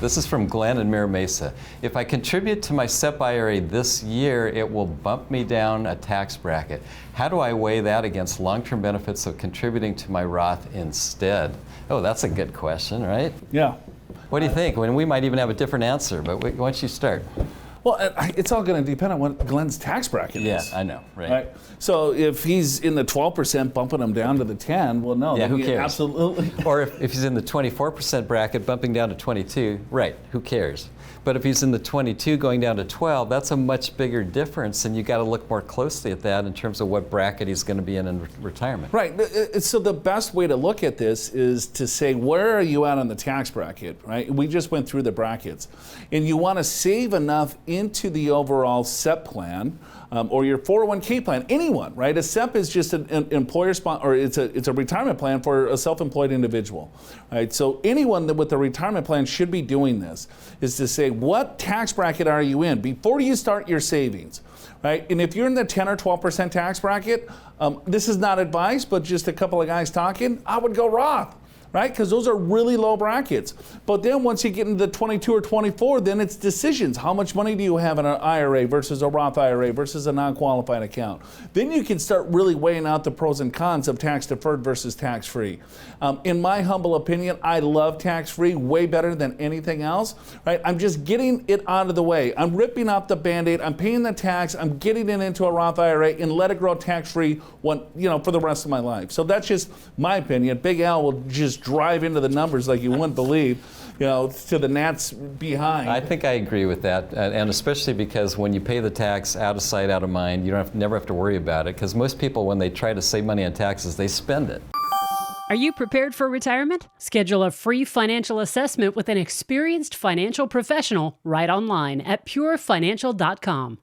This is from Glen and Mira Mesa. If I contribute to my SEP IRA this year, it will bump me down a tax bracket. How do I weigh that against long-term benefits of contributing to my Roth instead? Oh, that's a good question, right? Yeah. What do you think? Well, we might even have a different answer, but why don't you start? Well, it's all going to depend on what Glen's tax bracket is. Yeah, I know, right? So if he's in the 12%, bumping him down to the 10, well, no. Yeah, who cares? Absolutely. Or if he's in the 24% bracket, bumping down to 22, right, who cares? But if he's in the 22 going down to 12, that's a much bigger difference, and you got to look more closely at that in terms of what bracket he's going to be in retirement. Right. So the best way to look at this is to say, where are you at on the tax bracket, right? We just went through the brackets. And you want to save enough into the overall SEP plan or your 401k plan, anyone, right? A SEP is just an employer or it's a retirement plan for a self-employed individual, right? So anyone that with a retirement plan should be doing this is to say, what tax bracket are you in before you start your savings, right? And if you're in the 10 or 12% tax bracket, this is not advice, but just a couple of guys talking, I would go Roth. Right? Because those are really low brackets. But then once you get into the 22 or 24, then it's decisions. How much money do you have in an IRA versus a Roth IRA versus a non-qualified account? Then you can start really weighing out the pros and cons of tax deferred versus tax free. In my humble opinion, I love tax free way better than anything else. Right? I'm just getting it out of the way. I'm ripping off the Band-Aid. I'm paying the tax. I'm getting it into a Roth IRA and let it grow tax free for the rest of my life. So that's just my opinion. Big Al will just drive into the numbers like you wouldn't believe, to the gnats behind. I think I agree with that, and especially because when you pay the tax out of sight, out of mind, you never have to worry about it, because most people, when they try to save money on taxes, they spend it. Are you prepared for retirement? Schedule a free financial assessment with an experienced financial professional right online at purefinancial.com.